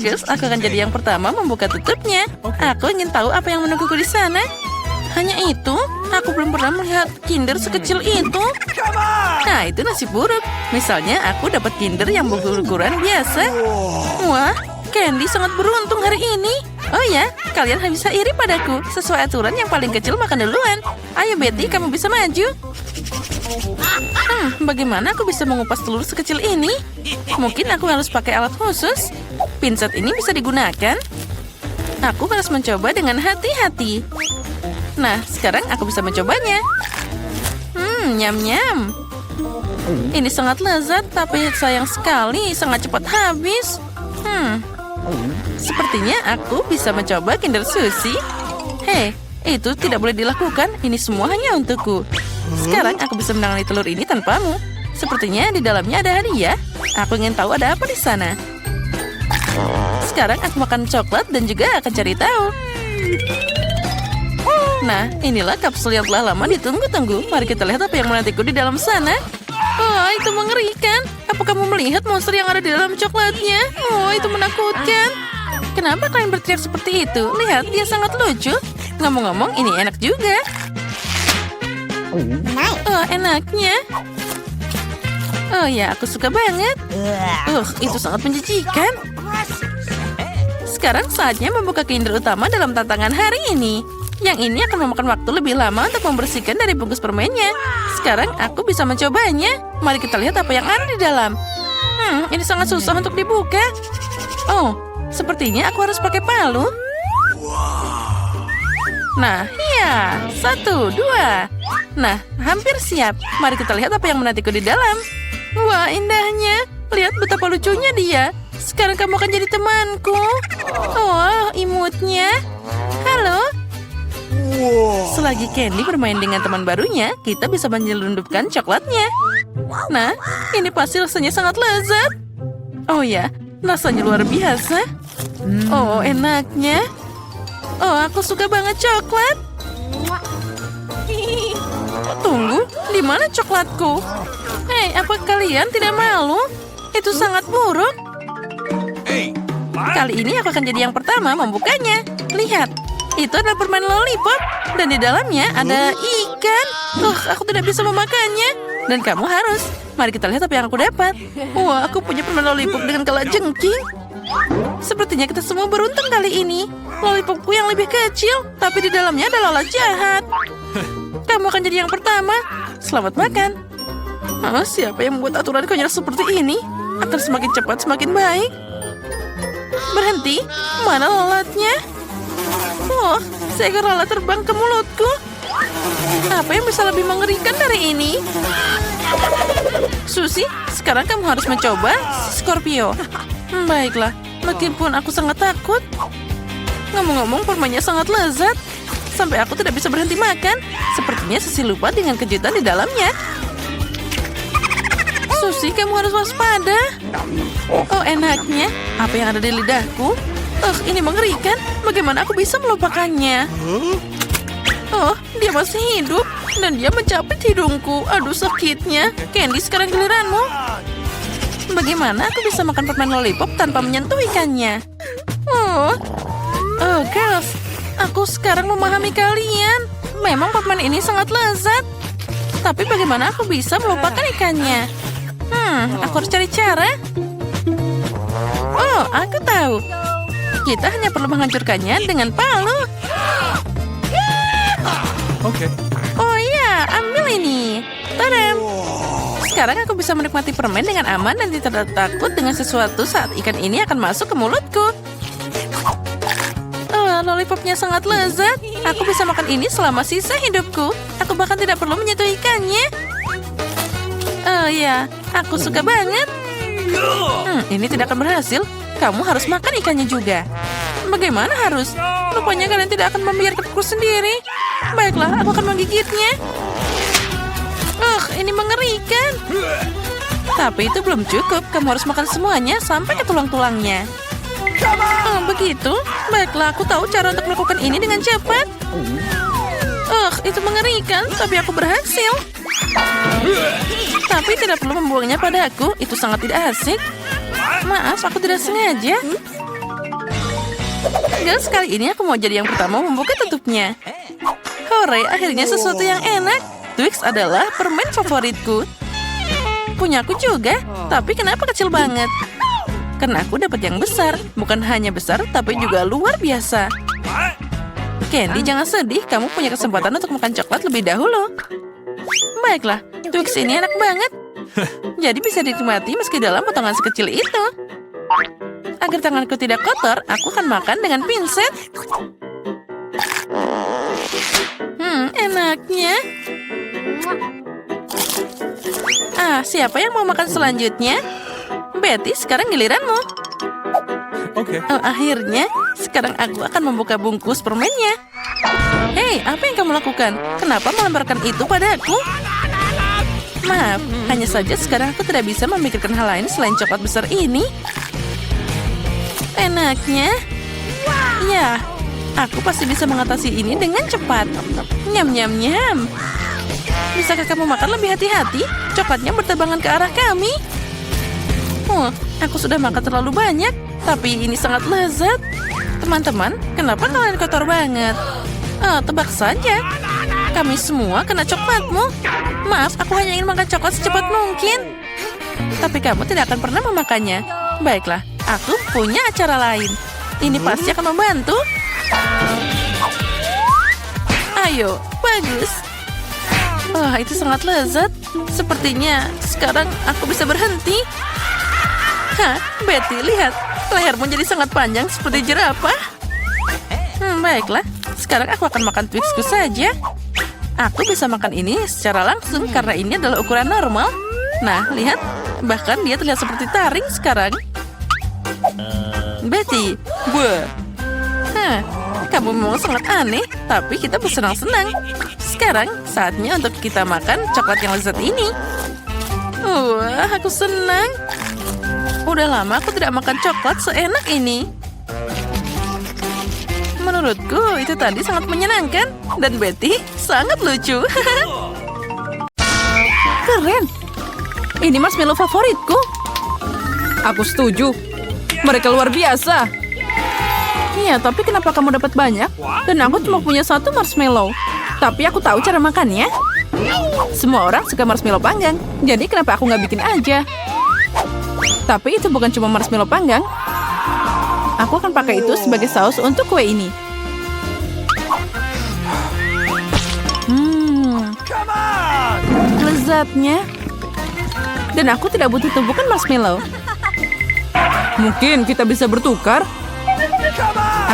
Bagus, aku akan jadi yang pertama membuka tutupnya. Aku ingin tahu apa yang menungguku di sana. Hanya itu? Aku belum pernah melihat Kinder sekecil itu. Nah, itu nasib buruk. Misalnya, aku dapat Kinder yang berukuran biasa. Wah, Candy sangat beruntung hari ini. Oh ya, kalian bisa iri padaku. Sesuai aturan yang paling kecil makan duluan. Ayo Betty, kamu bisa maju. Bagaimana aku bisa mengupas telur sekecil ini? Mungkin aku harus pakai alat khusus. Pinset ini bisa digunakan. Aku harus mencoba dengan hati-hati. Nah, sekarang aku bisa mencobanya. Nyam-nyam. Ini sangat lezat, tapi sayang sekali sangat cepat habis. Sepertinya aku bisa mencoba Kinder Sushi. Hei, itu tidak boleh dilakukan. Ini semua hanya untukku. Sekarang aku bisa menangani telur ini tanpamu. Sepertinya di dalamnya ada hadiah. Aku ingin tahu ada apa di sana. Sekarang aku makan coklat dan juga akan cari tahu. Nah, inilah kapsul yang telah lama ditunggu-tunggu. Mari kita lihat apa yang menantiku di dalam sana. Oh, itu mengerikan. Apa kamu melihat monster yang ada di dalam coklatnya? Oh, itu menakutkan. Kenapa kalian berteriak seperti itu? Lihat, dia sangat lucu. Ngomong-ngomong, ini enak juga. Oh, enaknya. Oh ya, aku suka banget. Itu sangat menjijikan. Sekarang saatnya membuka Kinder utama dalam tantangan hari ini. Yang ini akan memakan waktu lebih lama untuk membersihkan dari bungkus permennya. Sekarang aku bisa mencobanya. Mari kita lihat apa yang ada di dalam. Ini sangat susah untuk dibuka. Oh, sepertinya aku harus pakai palu. Nah, ya. 1, 2. Nah, hampir siap. Mari kita lihat apa yang menantiku di dalam. Wah, indahnya. Lihat betapa lucunya dia. Sekarang kamu akan jadi temanku. Oh, imutnya. Halo. Selagi Candy bermain dengan teman barunya, kita bisa menyelundupkan coklatnya. Nah, ini pasti rasanya sangat lezat. Oh ya, rasanya luar biasa. Oh, enaknya. Oh, aku suka banget coklat. Tunggu, di mana coklatku? Hei, apa kalian tidak malu? Itu sangat buruk. Kali ini aku akan jadi yang pertama membukanya. Lihat, itu adalah permen lollipop. Dan di dalamnya ada ikan. Aku tidak bisa memakannya. Dan kamu harus. Mari kita lihat apa yang aku dapat. Wah, aku punya permen lollipop dengan kalajengking. Sepertinya kita semua beruntung kali ini. Lollipopku yang lebih kecil, tapi di dalamnya ada lalat jahat. Kamu akan jadi yang pertama. Selamat makan. Siapa yang membuat aturan konyol seperti ini? Akan semakin cepat semakin baik. Berhenti. Mana lalatnya? Oh, seekor lalat terbang ke mulutku. Apa yang bisa lebih mengerikan dari ini? Susie, sekarang kamu harus mencoba Scorpio. Baiklah, meskipun aku sangat takut. Ngomong-ngomong, permennya sangat lezat. Sampai aku tidak bisa berhenti makan. Sepertinya Susie lupa dengan kejutan di dalamnya. Susie, kamu harus waspada. Oh, enaknya. Apa yang ada di lidahku? Ini mengerikan. Bagaimana aku bisa melupakannya? Oh, dia masih hidup. Dan dia mencapit hidungku. Aduh, sakitnya. Candy, sekarang giliranmu. Bagaimana aku bisa makan permen lollipop tanpa menyentuh ikannya? Oh, girls. Aku sekarang memahami kalian. Memang permen ini sangat lezat. Tapi bagaimana aku bisa melupakan ikannya? Aku harus cari cara. Oh, aku tahu. Kita hanya perlu menghancurkannya dengan palu. Oke. Oh iya, ambil ini. Tadam. Sekarang aku bisa menikmati permen dengan aman dan tidak takut dengan sesuatu saat ikan ini akan masuk ke mulutku. Lollipopnya sangat lezat. Aku bisa makan ini selama sisa hidupku. Aku bahkan tidak perlu menyentuh ikannya. Oh ya, aku suka banget. Ini tidak akan berhasil. Kamu harus makan ikannya juga. Bagaimana harus? Rupanya kalian tidak akan membiarkanku sendiri. Baiklah, aku akan menggigitnya. Ini mengerikan. Tapi itu belum cukup. Kamu harus makan semuanya sampai ke tulang-tulangnya. Begitu? Baiklah, aku tahu cara untuk melakukan ini dengan cepat. Itu mengerikan, tapi aku berhasil. Tapi tidak perlu membuangnya padaku. Itu sangat tidak asik. Maaf, aku tidak sengaja. Girls, kali ini aku mau jadi yang pertama membuka tutupnya. Hore, akhirnya sesuatu yang enak. Twix adalah permen favoritku. Punyaku juga, tapi kenapa kecil banget? Karena aku dapat yang besar. Bukan hanya besar, tapi juga luar biasa. Candy, jangan sedih. Kamu punya kesempatan untuk makan coklat lebih dahulu. Baiklah, Twix ini enak banget. Jadi bisa dinikmati meski dalam potongan sekecil itu. Agar tanganku tidak kotor, aku akan makan dengan pinset. Enaknya. Siapa yang mau makan selanjutnya? Betty, sekarang giliranmu. Oke. Oh, akhirnya, sekarang aku akan membuka bungkus permennya. Hei, apa yang kamu lakukan? Kenapa melemparkan itu padaku? Maaf, hanya saja sekarang aku tidak bisa memikirkan hal lain selain coklat besar ini. Enaknya. Ya, aku pasti bisa mengatasi ini dengan cepat. Nyam, nyam, nyam. Bisakah kamu makan lebih hati-hati? Coklatnya berterbangan ke arah kami. Aku sudah makan terlalu banyak, tapi ini sangat lezat. Teman-teman, kenapa kalian kotor banget? Tebak saja. Kami semua kena coklatmu. Maaf, aku hanya ingin makan coklat secepat mungkin. Tapi kamu tidak akan pernah memakannya. Baiklah, aku punya acara lain. Ini pasti akan membantu. Ayo, bagus. Wah, itu sangat lezat. Sepertinya sekarang aku bisa berhenti. Betty, lihat. Lehermu jadi sangat panjang seperti jerapah. Baiklah. Sekarang aku akan makan Twixku saja. Aku bisa makan ini secara langsung karena ini adalah ukuran normal. Nah, lihat. Bahkan dia terlihat seperti taring sekarang. Betty, kamu memang sangat aneh, tapi kita bersenang-senang. Sekarang saatnya untuk kita makan coklat yang lezat ini. Wah, aku senang. Udah lama aku tidak makan coklat seenak ini. Menurutku itu tadi sangat menyenangkan. Dan Betty sangat lucu. Keren. Ini marshmallow favoritku. Aku setuju. Mereka luar biasa. Iya, tapi kenapa kamu dapat banyak? Dan aku cuma punya satu marshmallow. Tapi aku tahu cara makannya. Semua orang suka marshmallow panggang. Jadi kenapa aku nggak bikin aja? Tapi itu bukan cuma marshmallow panggang. Aku akan pakai itu sebagai saus untuk kue ini. Lezatnya. Dan aku tidak butuh tumpukan marshmallow. Mungkin kita bisa bertukar.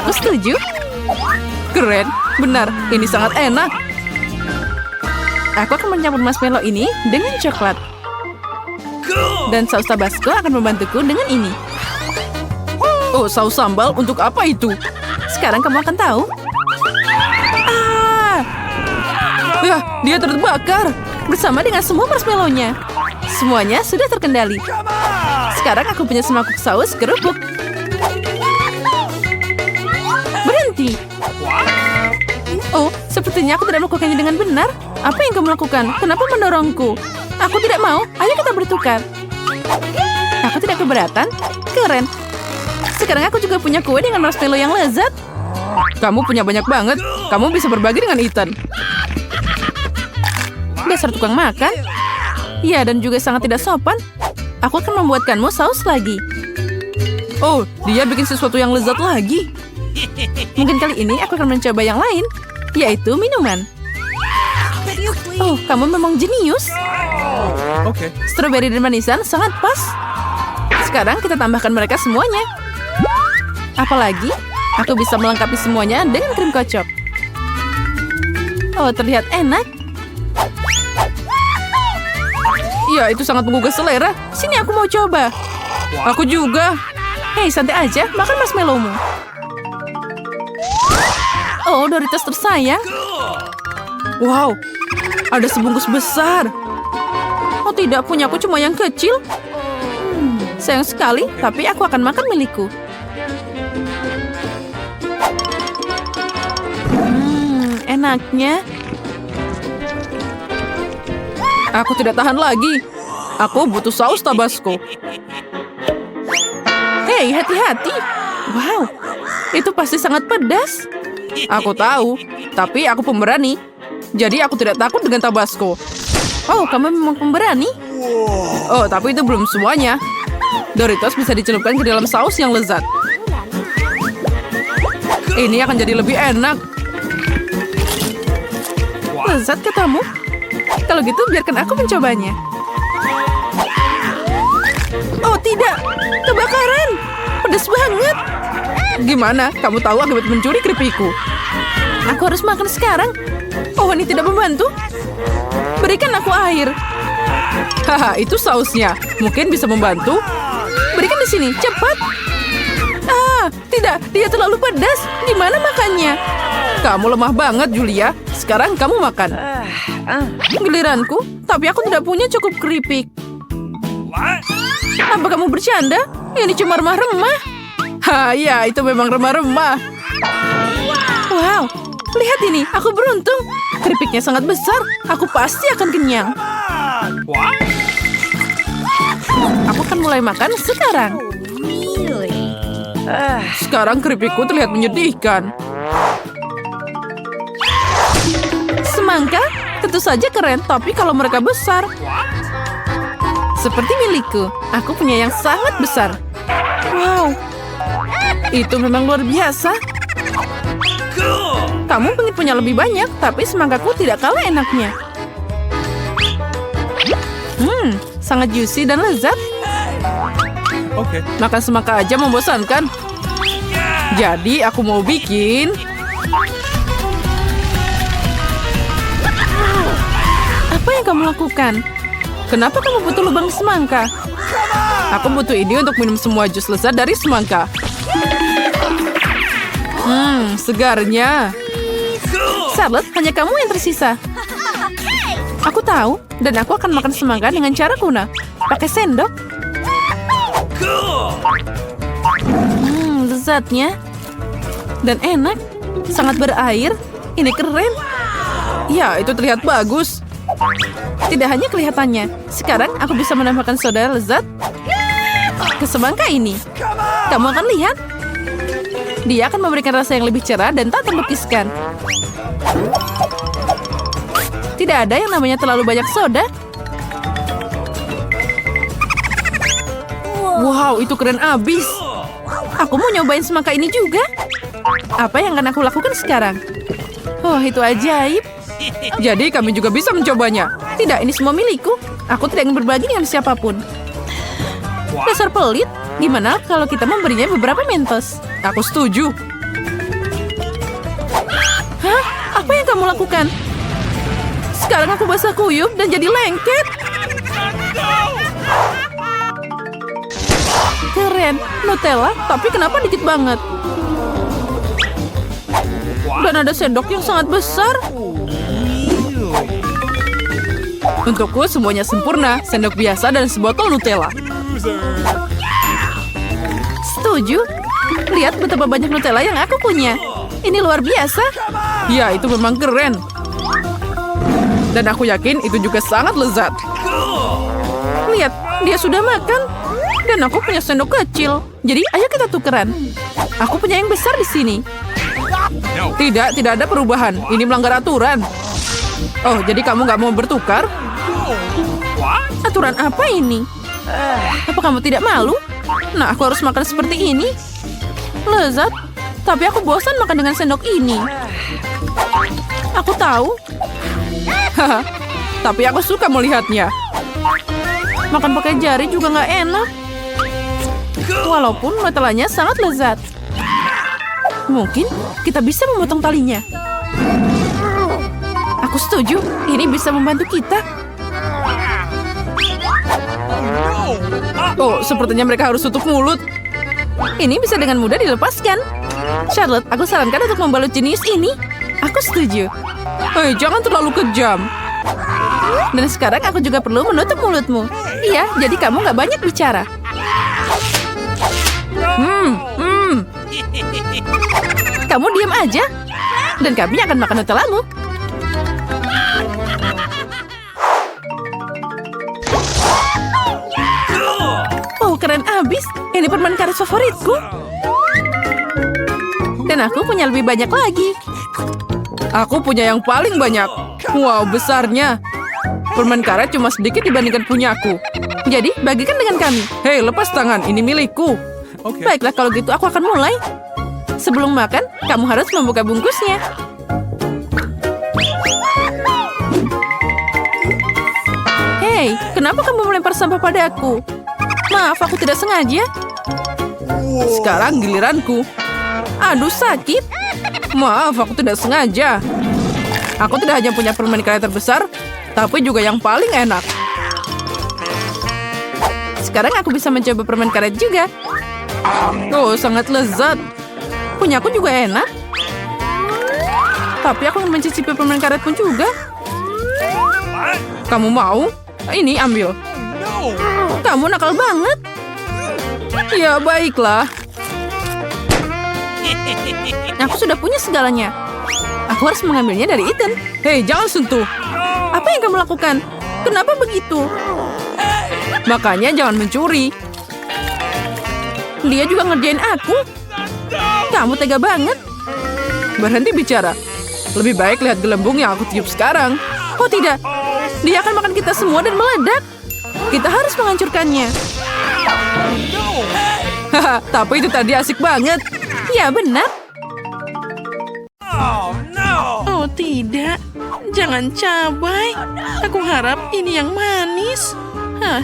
Aku setuju. Keren, benar. Ini sangat enak. Aku akan mencampur marshmallow ini dengan coklat. Dan saus Tabasco akan membantuku dengan ini. Oh, saus sambal untuk apa itu? Sekarang kamu akan tahu. Ya, dia terbakar. Bersama dengan semua marshmallow-nya. Semuanya sudah terkendali. Sekarang aku punya semangkuk saus kerupuk. Berhenti. Oh, sepertinya aku tidak melakukannya dengan benar. Apa yang kamu lakukan? Kenapa mendorongku? Aku tidak mau. Ayo kita bertukar. Aku tidak keberatan. Keren. Sekarang aku juga punya kue dengan marshmallow yang lezat. Kamu punya banyak banget. Kamu bisa berbagi dengan Ethan. Dasar tukang makan. Ya, dan juga sangat tidak sopan. Aku akan membuatkanmu saus lagi. Oh, dia bikin sesuatu yang lezat lagi. Mungkin kali ini aku akan mencoba yang lain, yaitu minuman. Oh, kamu memang jenius. Oke. Stroberi dan manisan sangat pas. Sekarang kita tambahkan mereka semuanya. Apalagi, aku bisa melengkapi semuanya dengan krim kocok. Oh, terlihat enak. Ya, itu sangat menggugah selera. Sini aku mau coba. Aku juga. Hei, santai aja, makan marshmallow-mu. Oh, Doritos tersayang. Wow, ada sebungkus besar. Oh tidak, punya aku cuma yang kecil. Sayang sekali, tapi aku akan makan milikku. Enaknya. Aku tidak tahan lagi. Aku butuh saus Tabasco. Hei, hati-hati. Wow, Itu pasti sangat pedas. Aku tahu, tapi aku pemberani. Jadi aku tidak takut dengan Tabasco. Oh, kamu memang pemberani? Oh, tapi itu belum semuanya. Doritos bisa dicelupkan ke dalam saus yang lezat. Ini akan jadi lebih enak. Lezat katamu? Kalau gitu biarkan aku mencobanya. Oh tidak, kebakaran. Pedas banget. Gimana? Kamu tahu akibat mencuri keripikku? Aku harus makan sekarang. Oh, ini tidak membantu. Berikan aku air. Haha, itu sausnya. Mungkin bisa membantu. Berikan di sini, cepat. Ah, tidak, dia terlalu pedas. Gimana makannya? Kamu lemah banget, Julia. Sekarang kamu makan. Giliranku, tapi aku tidak punya cukup keripik. Apa kamu bercanda? Ini cuma remah-remah. Ha, ya, itu memang remah-remah. Wow, lihat ini, aku beruntung. Keripiknya sangat besar, aku pasti akan kenyang. Aku akan mulai makan sekarang. Sekarang keripikku terlihat menyedihkan. Semangka? Tentu saja keren, tapi kalau mereka besar. Seperti milikku, aku punya yang sangat besar. Wow, itu memang luar biasa. Kamu pengen punya lebih banyak, tapi semangkaku tidak kalah enaknya. Sangat juicy dan lezat. Okay. Makan semangka aja membosankan. Jadi aku mau bikin... Apa yang kamu lakukan? Kenapa kamu butuh lubang semangka? Aku butuh ini untuk minum semua jus lezat dari semangka. Segarnya. Charlotte, hanya kamu yang tersisa. Aku tahu, dan aku akan makan semangka dengan cara kuno. Pakai sendok. Lezatnya. Dan enak. Sangat berair. Ini keren. Ya, itu terlihat bagus. Tidak hanya kelihatannya. Sekarang aku bisa menambahkan soda lezat ke semangka ini. Kamu akan lihat. Dia akan memberikan rasa yang lebih cerah dan tak terlukiskan. Tidak ada yang namanya terlalu banyak soda. Wow, itu keren abis. Aku mau nyobain semangka ini juga. Apa yang akan aku lakukan sekarang? Oh, itu ajaib. Jadi kami juga bisa mencobanya. Tidak, ini semua milikku. Aku tidak ingin berbagi dengan siapapun. Dasar pelit. Gimana kalau kita memberinya beberapa Mentos? Aku setuju. Hah? Apa yang kamu lakukan? Sekarang aku basah kuyup dan jadi lengket. Keren, Nutella, tapi kenapa dikit banget? Dan ada sendok yang sangat besar. Untukku semuanya sempurna. Sendok biasa dan sebotol Nutella. Setuju. Lihat betapa banyak Nutella yang aku punya. Ini luar biasa. Ya, itu memang keren. Dan aku yakin itu juga sangat lezat. Lihat, dia sudah makan. Dan aku punya sendok kecil. Jadi ayo kita tukeran. Aku punya yang besar di sini. Tidak ada perubahan. Ini melanggar aturan. Oh, jadi kamu nggak mau bertukar? Aturan apa ini? Apa kamu tidak malu? Nah, aku harus makan seperti ini. Lezat, tapi aku bosan makan dengan sendok ini. Aku tahu. Haha, tapi aku suka melihatnya. Makan pakai jari juga nggak enak. Walaupun Nutellanya sangat lezat. Mungkin kita bisa memotong talinya. Aku setuju, ini bisa membantu kita. Oh, sepertinya mereka harus tutup mulut. Ini bisa dengan mudah dilepaskan. Charlotte, aku sarankan untuk membalut jenius ini. Aku setuju. Hei, jangan terlalu kejam. Dan sekarang aku juga perlu menutup mulutmu. Iya, jadi kamu nggak banyak bicara. Kamu diam aja. Dan kami akan makan Nutellamu. Oh, keren abis. Ini permen karet favoritku. Dan aku punya lebih banyak lagi. Aku punya yang paling banyak. Wow, besarnya. Permen karet cuma sedikit dibandingkan punyaku. Jadi, bagikan dengan kami. Hei, lepas tangan. Ini milikku. Okay. Baiklah, kalau gitu aku akan mulai. Sebelum makan, kamu harus membuka bungkusnya. Hei, kenapa kamu melempar sampah padaku? Maaf, aku tidak sengaja. Sekarang giliranku. Aduh, sakit. Maaf, aku tidak sengaja. Aku tidak hanya punya permen karet terbesar, tapi juga yang paling enak. Sekarang aku bisa mencoba permen karet juga. Oh, sangat lezat. Punyaku juga enak. Tapi aku ingin mencicipi permen karet pun juga. Kamu mau? Ini ambil. Kamu nakal banget. Ya, baiklah. Aku sudah punya segalanya. Aku harus mengambilnya dari Ethan. Hei, jangan sentuh. Apa yang kamu lakukan? Kenapa begitu? Makanya jangan mencuri. Dia juga ngerjain aku. Kamu tega banget. Berhenti bicara. Lebih baik lihat gelembung yang aku tiup sekarang. Oh tidak, dia akan makan kita semua dan meledak. Kita harus menghancurkannya. Haha, tapi itu tadi asik banget. Ya benar. Oh, no! Oh tidak, jangan cabai. Aku harap ini yang manis.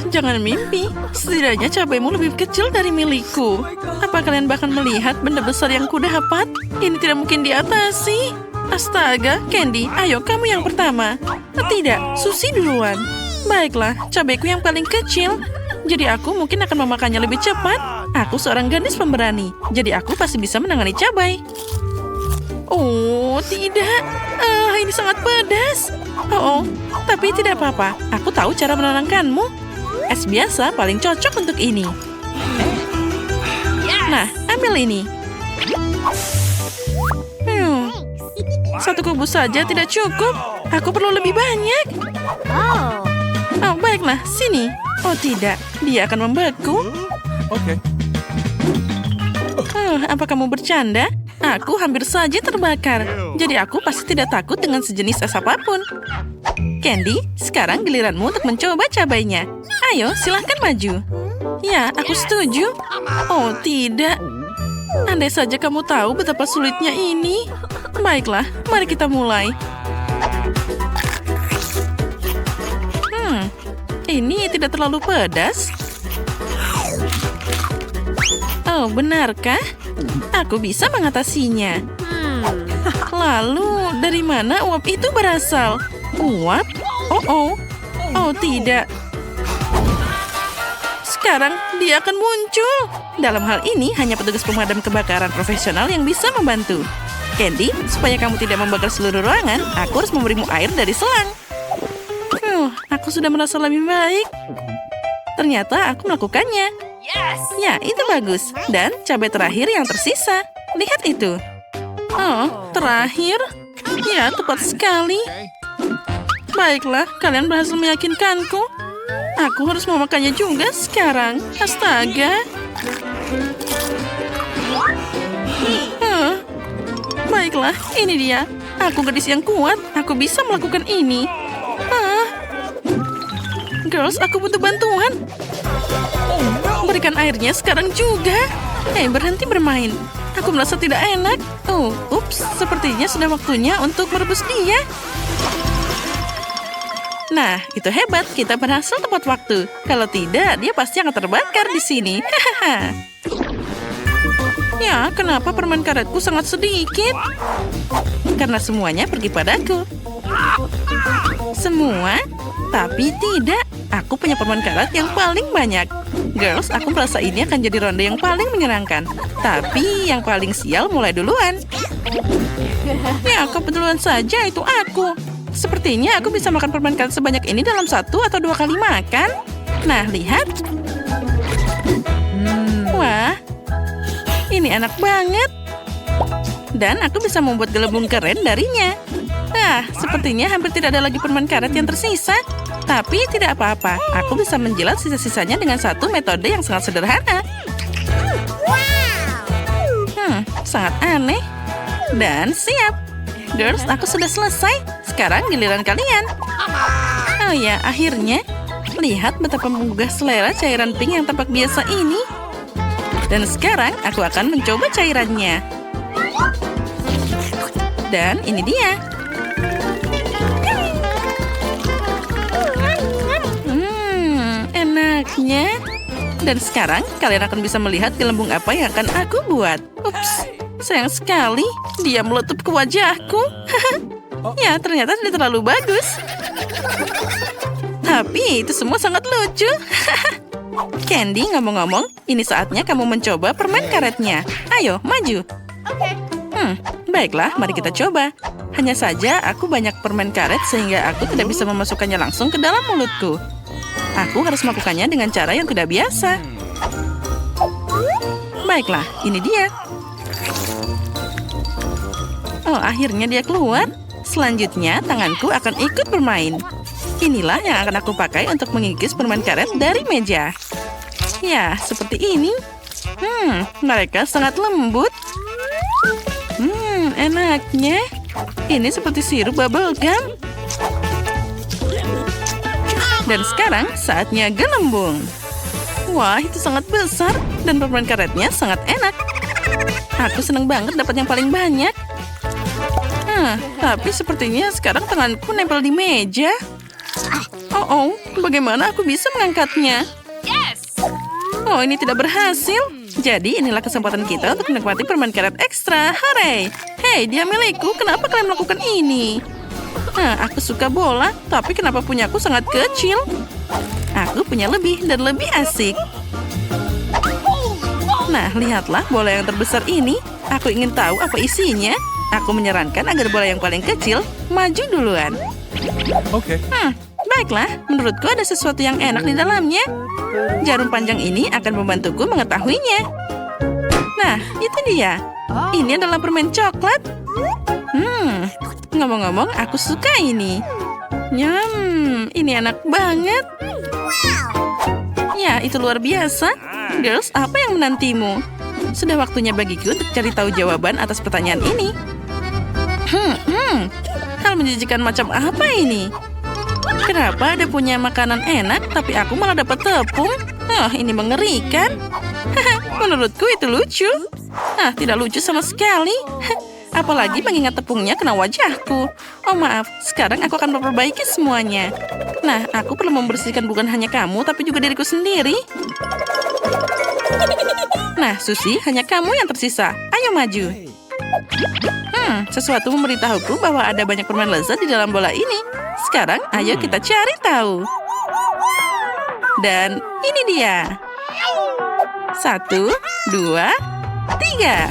Jangan mimpi. Setidaknya cabaimu lebih kecil dari milikku. Apa kalian bahkan melihat benda besar yang kudapat? Ini tidak mungkin diatasi. Astaga, Candy, ayo kamu yang pertama. Tidak, Susi duluan. Baiklah, cabaiku yang paling kecil. Jadi aku mungkin akan memakannya lebih cepat. Aku seorang gadis pemberani, jadi aku pasti bisa menangani cabai. Oh, tidak. Ini sangat pedas. Oh, tapi tidak apa-apa. Aku tahu cara menenangkanmu. Es biasa paling cocok untuk ini. Nah, ambil ini. Satu kubus saja tidak cukup. Aku perlu lebih banyak. Oh, baiklah. Sini. Oh, tidak. Dia akan membeku. Okay. Apa kamu bercanda? Aku hampir saja terbakar. Jadi aku pasti tidak takut dengan sejenis es apapun. Candy, sekarang giliranmu untuk mencoba cabainya. Ayo, silahkan maju. Ya, aku setuju. Oh, tidak. Andai saja kamu tahu betapa sulitnya ini. Baiklah, mari kita mulai. Ini tidak terlalu pedas. Oh, benarkah? Aku bisa mengatasinya. Lalu, dari mana uap itu berasal? Uap? Oh, tidak. Sekarang dia akan muncul. Dalam hal ini, hanya petugas pemadam kebakaran profesional yang bisa membantu. Candy, supaya kamu tidak membakar seluruh ruangan, aku harus memberimu air dari selang. Aku sudah merasa lebih baik. Ternyata aku melakukannya. Ya, itu bagus. Dan cabai terakhir yang tersisa. Lihat itu. Oh, terakhir? Ya, tepat sekali. Baiklah, kalian berhasil meyakinkanku. Aku harus memakannya juga sekarang. Astaga. Baiklah, ini dia. Aku gadis yang kuat. Aku bisa melakukan ini. Girls, aku butuh bantuan. Berikan airnya sekarang juga. Berhenti bermain. Aku merasa tidak enak. Oh, ups. Sepertinya sudah waktunya untuk merebus dia. Nah, itu hebat. Kita berhasil tepat waktu. Kalau tidak, dia pasti akan terbakar di sini. Ya, kenapa permen karetku sangat sedikit? Karena semuanya pergi padaku. Semua? Tapi tidak. Aku punya permen karet yang paling banyak. Girls, aku merasa ini akan jadi ronde yang paling menyenangkan. Tapi yang paling sial mulai duluan. Ya, kebetulan saja itu aku. Sepertinya aku bisa makan permen karet sebanyak ini dalam 1 atau 2 kali makan. Nah, lihat. Wah, ini enak banget. Dan aku bisa membuat gelembung keren darinya. Sepertinya hampir tidak ada lagi permen karet yang tersisa. Tapi tidak apa-apa. Aku bisa menjilat sisa-sisanya dengan satu metode yang sangat sederhana. Sangat aneh. Dan siap. Girls, aku sudah selesai. Sekarang giliran kalian. Oh ya, akhirnya. Lihat betapa menggugah selera cairan pink yang tampak biasa ini. Dan sekarang aku akan mencoba cairannya. Dan ini dia. Enaknya. Dan sekarang kalian akan bisa melihat gelembung apa yang akan aku buat. Ups, sayang sekali. Dia meletup ke wajahku. Ya, ternyata tidak terlalu bagus. Tapi itu semua sangat lucu. Candy, ngomong-ngomong, ini saatnya kamu mencoba permen karetnya. Ayo, maju. Baiklah, mari kita coba. Hanya saja aku banyak permen karet sehingga aku tidak bisa memasukkannya langsung ke dalam mulutku. Aku harus melakukannya dengan cara yang tidak biasa. Baiklah, ini dia. Oh, akhirnya dia keluar. Selanjutnya, tanganku akan ikut bermain. Inilah yang akan aku pakai untuk mengikis permen karet dari meja. Ya, seperti ini. Mereka sangat lembut. Enaknya. Ini seperti sirup bubble gum. Dan sekarang saatnya gelembung. Wah, itu sangat besar. Dan permen karetnya sangat enak. Aku senang banget dapat yang paling banyak. Tapi sepertinya sekarang tanganku nempel di meja. Oh, bagaimana aku bisa mengangkatnya? Oh, ini tidak berhasil. Jadi inilah kesempatan kita untuk menikmati permen karet ekstra. Hore! Hei, dia milikku. Kenapa kalian melakukan ini? Aku suka bola, tapi kenapa punyaku sangat kecil? Aku punya lebih dan lebih asik. Nah, lihatlah bola yang terbesar ini. Aku ingin tahu apa isinya. Aku menyarankan agar bola yang paling kecil maju duluan. Okay. Baiklah, menurutku ada sesuatu yang enak di dalamnya. Jarum panjang ini akan membantuku mengetahuinya. Nah, itu dia. Ini adalah permen coklat. Ngomong-ngomong, aku suka ini. Ini enak banget. Ya, itu luar biasa. Girls, apa yang menantimu? Sudah waktunya bagiku untuk cari tahu jawaban atas pertanyaan ini. Hal menjijikan macam apa ini? Kenapa ada punya makanan enak, tapi aku malah dapat tepung? Ini mengerikan. Menurutku itu lucu. Tidak lucu sama sekali. Apalagi mengingat tepungnya kena wajahku. Oh maaf, sekarang aku akan memperbaiki semuanya. Nah, aku perlu membersihkan bukan hanya kamu, tapi juga diriku sendiri. Nah, Susie, hanya kamu yang tersisa. Ayo maju. Sesuatu memberitahuku bahwa ada banyak permen lezat di dalam bola ini. Sekarang, ayo kita cari tahu. Dan ini dia. 1, 2, 3.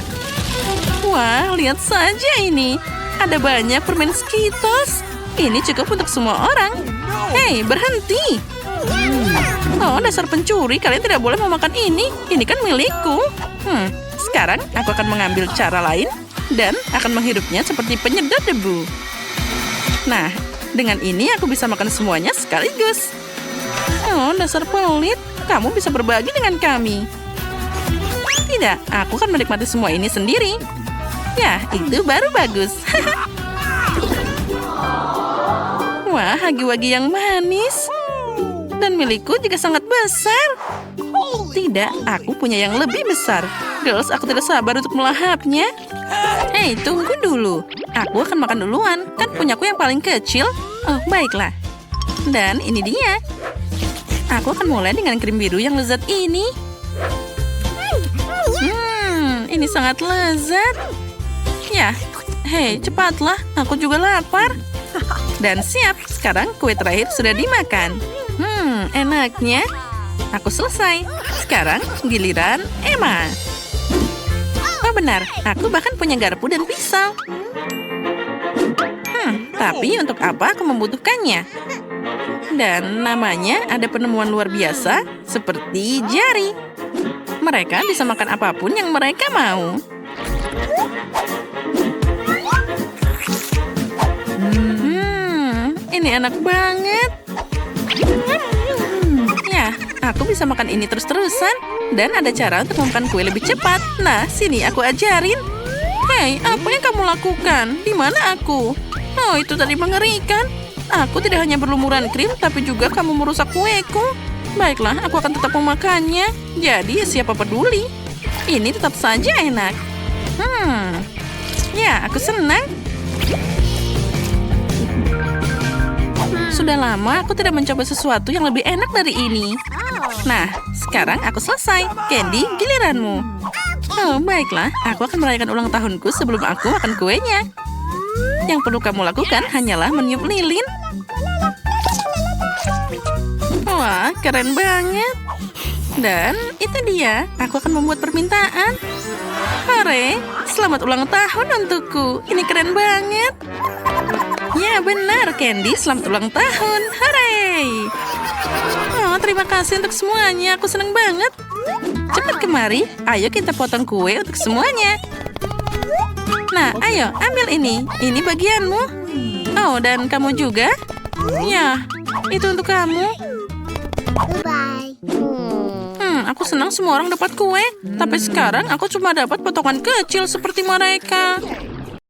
Wah, lihat saja ini. Ada banyak permen Skittles. Ini cukup untuk semua orang. Hei, berhenti. Oh, dasar pencuri. Kalian tidak boleh memakan ini. Ini kan milikku. Sekarang aku akan mengambil cara lain dan akan menghirupnya seperti penyedot debu. Nah, dengan ini aku bisa makan semuanya sekaligus. Oh, dasar pelit. Kamu bisa berbagi dengan kami. Tidak, aku akan menikmati semua ini sendiri. Ya, itu baru bagus. Wah, hagi-wagi yang manis. Dan milikku juga sangat besar. Tidak, aku punya yang lebih besar. Girls, aku tidak sabar untuk melahapnya. Hei, tunggu dulu. Aku akan makan duluan. Kan punyaku yang paling kecil. Oh, baiklah. Dan ini dia. Aku akan mulai dengan krim biru yang lezat ini. Ini sangat lezat. Ya, hei, cepatlah. Aku juga lapar. Dan siap. Sekarang kue terakhir sudah dimakan. Enaknya. Aku selesai. Sekarang giliran Emma. Oh benar, aku bahkan punya garpu dan pisau. Tapi untuk apa aku membutuhkannya? Dan namanya ada penemuan luar biasa seperti jari. Mereka bisa makan apapun yang mereka mau. Ini enak banget. Ya, aku bisa makan ini terus-terusan. Dan ada cara untuk memakan kue lebih cepat. Nah, sini aku ajarin. Hei, apa yang kamu lakukan? Di mana aku? Oh, itu tadi mengerikan. Aku tidak hanya berlumuran krim, tapi juga kamu merusak kueku. Baiklah, aku akan tetap memakannya. Jadi, siapa peduli? Ini tetap saja enak. Ya, aku senang. Sudah lama aku tidak mencoba sesuatu yang lebih enak dari ini. Nah, sekarang aku selesai. Candy, giliranmu. Oh, baiklah. Aku akan merayakan ulang tahunku sebelum aku makan kuenya. Yang perlu kamu lakukan hanyalah meniup lilin. Wah, keren banget. Dan itu dia. Aku akan membuat permintaan. Hore, selamat ulang tahun untukku. Ini keren banget. Ya, benar, Candy. Selamat ulang tahun. Hore. Oh, terima kasih untuk semuanya. Aku senang banget. Cepat kemari. Ayo kita potong kue untuk semuanya. Nah, ayo, ambil ini. Ini bagianmu. Oh, dan kamu juga? Ya, itu untuk kamu. Aku senang semua orang dapat kue. Tapi sekarang aku cuma dapat potongan kecil seperti mereka.